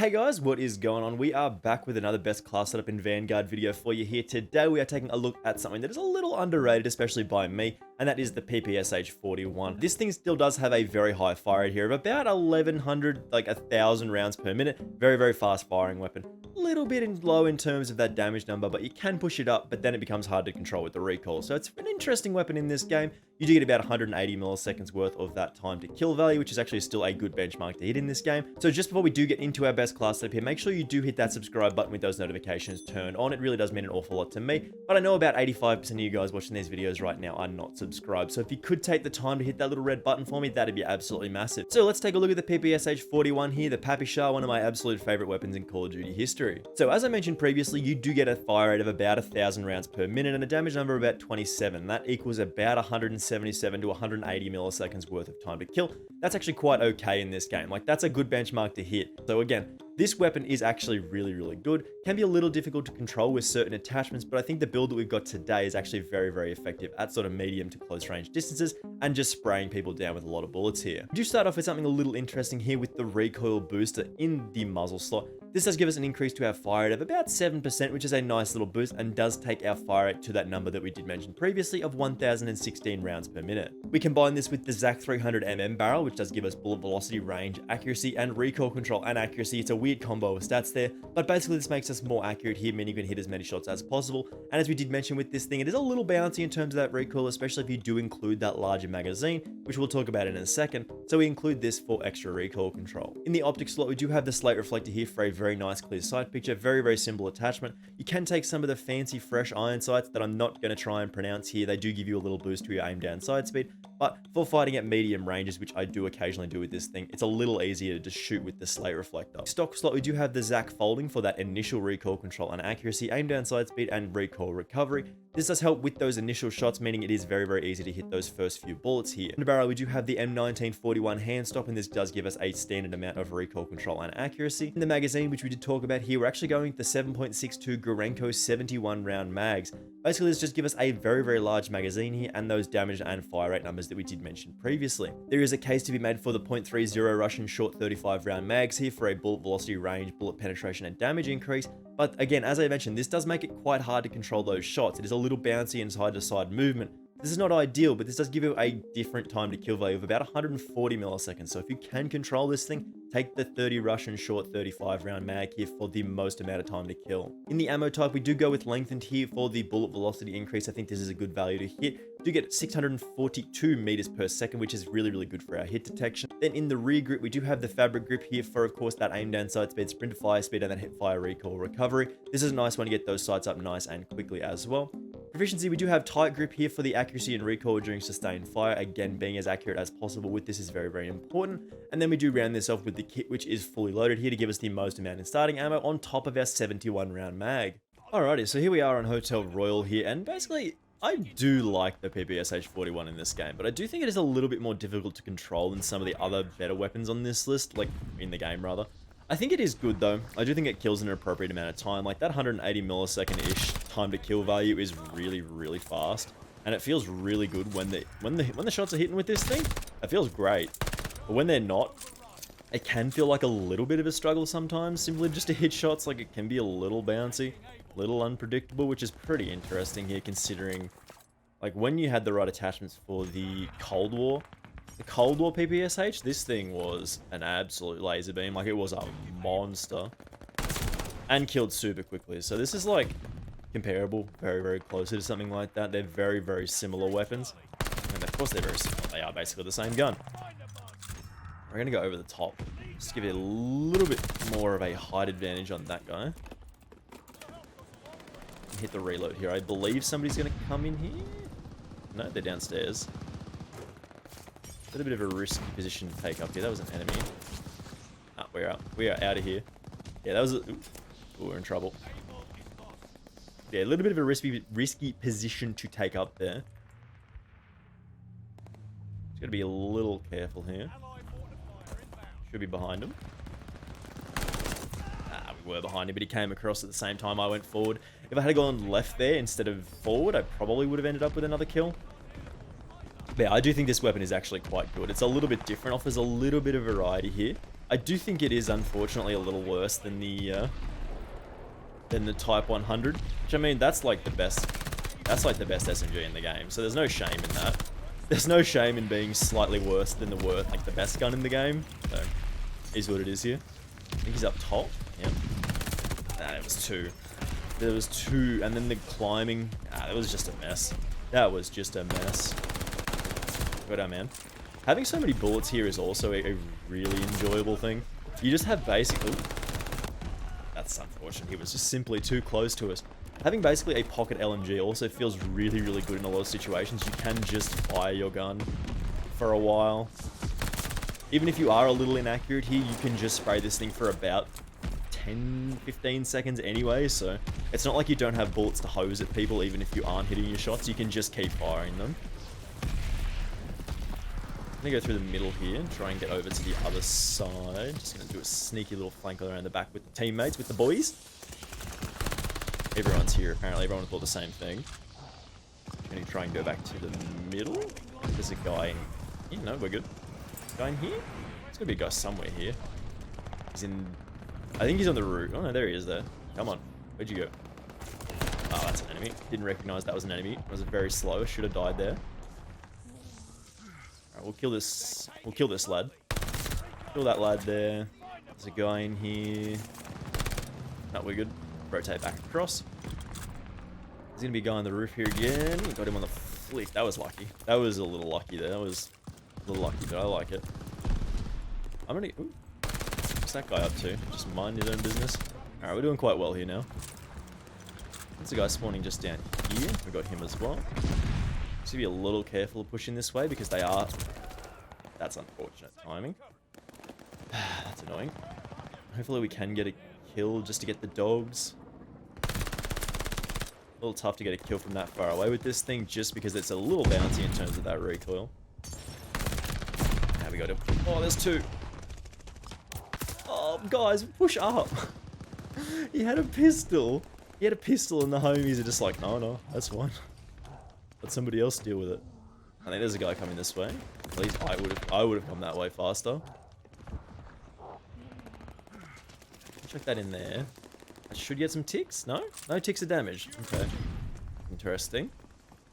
Hey guys, what is going on? We are back with another best class setup in Vanguard video for you here. Today we are taking a look at something that is a little underrated, especially by me, and that is the PPSh-41. This thing still does have a very high fire rate here of about 1100, like 1000 rounds per minute. Very, very fast firing weapon. A little bit low in terms of that damage number, but you can push it up, but then it becomes hard to control with the recoil. So it's an interesting weapon in this game. You do get about 180 milliseconds worth of that time to kill value, which is actually still a good benchmark to hit in this game. So just before we do get into our best class setup here, make sure you do hit that subscribe button with those notifications turned on. It really does mean an awful lot to me, but I know about 85% of you guys watching these videos right now are not subscribed. So if you could take the time to hit that little red button for me, that'd be absolutely massive. So let's take a look at the PPSh-41 here, the PPSh, one of my absolute favorite weapons in Call of Duty history. So as I mentioned previously, you do get a fire rate of about 1000 rounds per minute and a damage number of about 27. That equals about 177 to 180 milliseconds worth of time to kill. That's actually quite okay in this game. Like, that's a good benchmark to hit. So again, this weapon is actually really, really good. Can be a little difficult to control with certain attachments, but I think the build that we've got today is actually very, very effective at sort of medium to close range distances and just spraying people down with a lot of bullets here. We do start off with something a little interesting here with the recoil booster in the muzzle slot. This does give us an increase to our fire rate of about 7%, which is a nice little boost and does take our fire rate to that number that we did mention previously of 1016 rounds per minute. We combine this with the ZAC 300mm barrel, which does give us bullet velocity, range, accuracy, and recoil control and accuracy. It's a weird combo of stats there, but basically this makes us more accurate here, meaning you can hit as many shots as possible. And as we did mention with this thing, it is a little bouncy in terms of that recoil, especially if you do include that larger magazine, which we'll talk about in a second. So we include this for extra recoil control. In the optics slot, we do have the slate reflector here for a very nice clear sight picture. Very, very simple attachment. You can take some of the fancy fresh iron sights that I'm not going to try and pronounce here. They do give you a little boost to your aim down sight speed, but for fighting at medium ranges, which I do occasionally do with this thing, it's a little easier to just shoot with the slate reflector. Stock slot, we do have the ZAC folding for that initial recoil control and accuracy, aim down sight speed, and recoil recovery. This does help with those initial shots, meaning it is very, very easy to hit those first few bullets here. In the barrel, we do have the M1941 hand stop, and this does give us a standard amount of recoil control and accuracy. In the magazine, which we did talk about here, we're actually going with the 7.62 Gorenko 71 round mags. Basically, this just give us a very, very large magazine here and those damage and fire rate numbers that we did mention previously. There is a case to be made for the .30 Russian short 35 round mags here for a bullet velocity, range, bullet penetration, and damage increase. But again, as I mentioned, this does make it quite hard to control those shots. It is a little bouncy and side-to-side movement. This is not ideal, but this does give you a different time to kill value of about 140 milliseconds. So if you can control this thing, take the 30 Russian short 35 round mag here for the most amount of time to kill. In the ammo type, we do go with lengthened here for the bullet velocity increase. I think this is a good value to hit. We do get 642 meters per second, which is really, really good for our hit detection. Then in the rear grip, we do have the fabric grip here for, of course, that aim down sight speed, sprint to fire speed, and then hip fire recoil recovery. This is a nice one to get those sights up nice and quickly as well. Proficiency, we do have tight grip here for the accuracy and recoil during sustained fire. Again, being as accurate as possible with this is very, very important. And then we do round this off with the kit, which is fully loaded here to give us the most amount in starting ammo on top of our 71 round mag. Alrighty, so here we are on Hotel Royal here, and basically, I do like the PPSh-41 in this game, but I do think it is a little bit more difficult to control than some of the other better weapons on this list, like in the game rather. I think it is good though. I do think it kills in an appropriate amount of time. Like that 180 millisecond-ish time to kill value is really, really fast, and it feels really good when the shots are hitting with this thing. It feels great, but when they're not, it can feel like a little bit of a struggle sometimes. Simply just to hit shots, like it can be a little bouncy, a little unpredictable, which is pretty interesting here considering, like when you had the right attachments for the Cold War PPSh, this thing was an absolute laser beam. Like it was a monster and killed super quickly. So this is like comparable, very, very closer to something like that. They're very, very similar weapons, and of course they're very similar. They are basically the same gun. We're gonna go over the top, just give it a little bit more of a height advantage on that guy. Hit the reload here. I believe somebody's gonna come in here. No, they're downstairs. A little bit of a risky position to take up here. That was an enemy. Ah, we're out. We are out of here. Yeah, that was a... Ooh, we're in trouble. Yeah, a little bit of a risky position to take up there. Just gotta be a little careful here. Should be behind him. Ah, we were behind him, but he came across at the same time I went forward. If I had gone left there instead of forward, I probably would have ended up with another kill. But yeah, I do think this weapon is actually quite good. It's a little bit different, offers a little bit of variety here. I do think it is unfortunately a little worse than the Type 100, which I mean that's like the best. That's like the best SMG in the game. So there's no shame in that. There's no shame in being slightly worse than the best gun in the game. So is what it is here. I think he's up top. Yep. Nah, it was two. There was two, and then the climbing. Ah, that was just a mess. That was just a mess. Good on, man. Having so many bullets here is also a really enjoyable thing. You just have basically... That's unfortunate. He was just simply too close to us. Having basically a pocket LMG also feels really, really good in a lot of situations. You can just fire your gun for a while. Even if you are a little inaccurate here, you can just spray this thing for about 10-15 seconds anyway, so it's not like you don't have bullets to hose at people even if you aren't hitting your shots. You can just keep firing them. I'm gonna go through the middle here and try and get over to the other side. Just gonna do a sneaky little flank around the back with the teammates, with the boys. Everyone's here apparently. Everyone thought the same thing. I'm gonna try and go back to the middle. There's a guy in here. No, we're good. Guy in here? There's gotta be a guy somewhere here. He's in... I think he's on the roof. Oh no, there he is there. Come on. Where'd you go? Oh, that's an enemy. Didn't recognize that was an enemy. It was very slow. Should have died there. Alright, we'll kill this. We'll kill this lad. Kill that lad there. There's a guy in here. No, we're good. Rotate back across. There's gonna be a guy on the roof here again. We got him on the flick. That was lucky. That was a little lucky there. That was a little lucky, but I like it. I'm gonna... Ooh. What's that guy up to? Just mind his own business. Alright, we're doing quite well here now. There's a guy spawning just down here. We got him as well. Just to be a little careful of pushing this way because they are... That's unfortunate timing. That's annoying. Hopefully we can get a kill just to get the dogs. A little tough to get a kill from that far away with this thing just because it's a little bouncy in terms of that recoil. Now we got him. Oh, there's two. Oh, guys, push up. He had a pistol. He had a pistol and the homies are just like, no, that's fine. Let somebody else deal with it. I think there's a guy coming this way. At least I would have come that way faster. Check that in there. I should get some ticks. No? No ticks of damage. Okay. Interesting.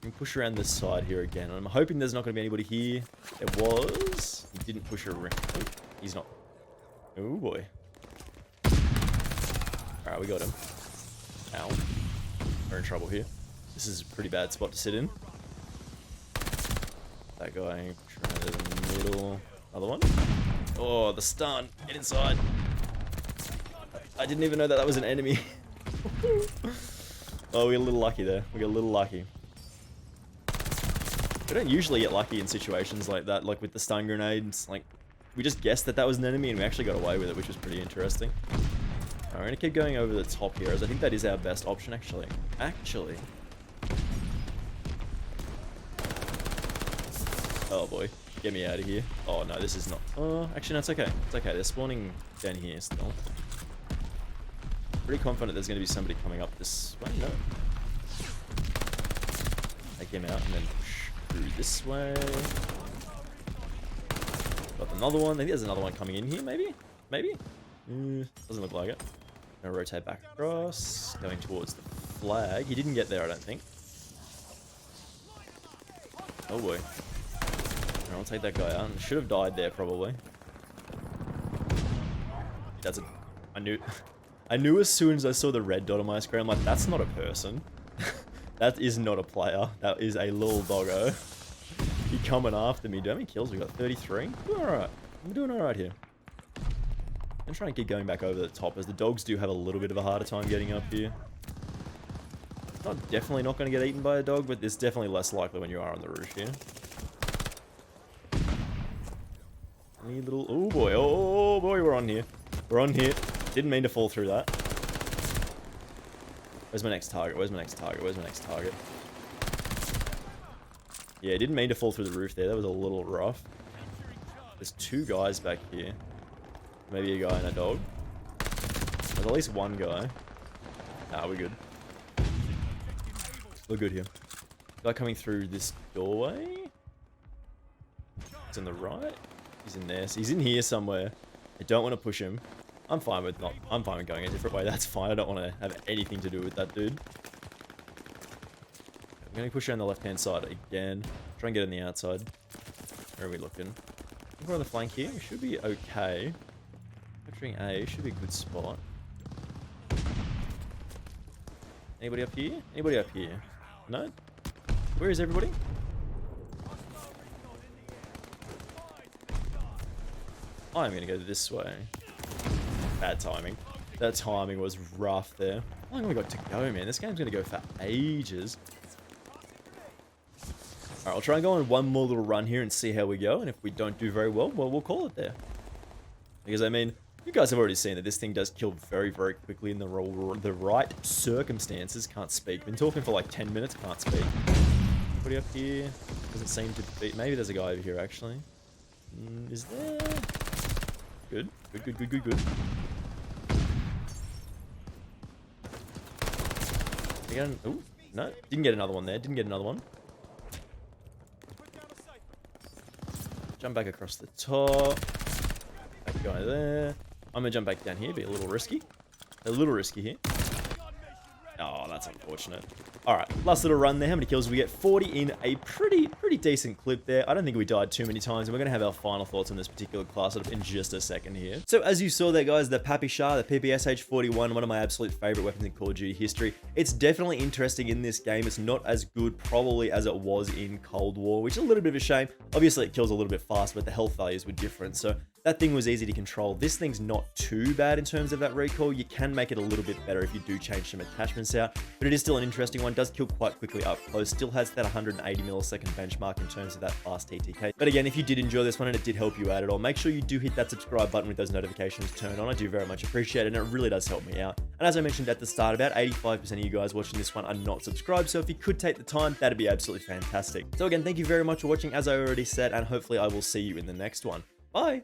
We can push around this side here again. I'm hoping there's not going to be anybody here. There was. He didn't push around. Oh, he's not. Oh boy. Alright, we got him. Ow. We're in trouble here. This is a pretty bad spot to sit in. That guy trying to the middle. Other one. Oh, the stun. Get inside. I didn't even know that was an enemy. Oh, we got a little lucky there. We got a little lucky. We don't usually get lucky in situations like that, like with the stun grenades. Like, we just guessed that was an enemy and we actually got away with it, which was pretty interesting. Alright, we're gonna keep going over the top here, as I think that is our best option, actually. Oh boy, get me out of here. Oh no, this is not... Oh, actually no, it's okay. It's okay, they're spawning down here still. Pretty confident there's going to be somebody coming up this way. No. Take him out and then push through this way. Got another one. I think there's another one coming in here, maybe? Maybe? Doesn't look like it. Gonna rotate back across. Going towards the flag. He didn't get there, I don't think. Oh boy. I'll take that guy out. Should have died there, probably. That's a... I knew as soon as I saw the red dot on my screen, I'm like, that's not a person. That is not a player. That is a little doggo. He coming after me. Do how many kills we got? 33? Alright. I'm doing alright here. I'm trying to keep going back over the top, as the dogs do have a little bit of a harder time getting up here. Definitely not going to get eaten by a dog, but it's definitely less likely when you are on the roof here. Any little... Oh boy, oh boy, we're on here. We're on here. Didn't mean to fall through that. Where's my next target? Where's my next target? Where's my next target? Yeah, didn't mean to fall through the roof there. That was a little rough. There's two guys back here. Maybe a guy and a dog. There's at least one guy. Nah, we're good. We're good here. Guy coming through this doorway. He's on the right. He's in there. So he's in here somewhere. I don't want to push him. I'm fine with going a different way. That's fine. I don't want to have anything to do with that dude. I'm going to push you on the left-hand side again. Try and get on the outside. Where are we looking? I think we're on the flank here. We should be okay. Capturing A should be a good spot. Anybody up here? Anybody up here? No? Where is everybody? I'm going to go this way. Bad timing. That timing was rough there. How long have we got to go, man? This game's going to go for ages. Alright, I'll try and go on one more little run here and see how we go. And if we don't do very well, well, we'll call it there. Because, I mean, you guys have already seen that this thing does kill very, very quickly in the right circumstances. Can't speak. Been talking for like 10 minutes, can't speak. Anybody up here? Doesn't seem to be. Maybe there's a guy over here, actually. Is there? Good. Good. Again. Ooh, no. Didn't get another one there. Didn't get another one. Jump back across the top. That guy there. I'm gonna jump back down here. Be a little risky. A little risky here. Oh, that's unfortunate. Alright, last little run there. How many kills did we get? 40 in a pretty decent clip there. I don't think we died too many times, and we're going to have our final thoughts on this particular class setup in just a second here. So as you saw there, guys, the PPSh-41, one of my absolute favorite weapons in Call of Duty history. It's definitely interesting in this game. It's not as good probably as it was in Cold War, which is a little bit of a shame. Obviously, it kills a little bit faster, but the health values were different, so that thing was easy to control. This thing's not too bad in terms of that recoil. You can make it a little bit better if you do change some attachments out, but it is still an interesting one. Does kill quite quickly up close. Still has that 180 millisecond benchmark in terms of that fast TTK. But again, if you did enjoy this one and it did help you out at all, make sure you do hit that subscribe button with those notifications turned on. I do very much appreciate it, and it really does help me out. And as I mentioned at the start, about 85% of you guys watching this one are not subscribed, so if you could take the time, that'd be absolutely fantastic. So again, thank you very much for watching, as I already said, and hopefully I will see you in the next one. Bye!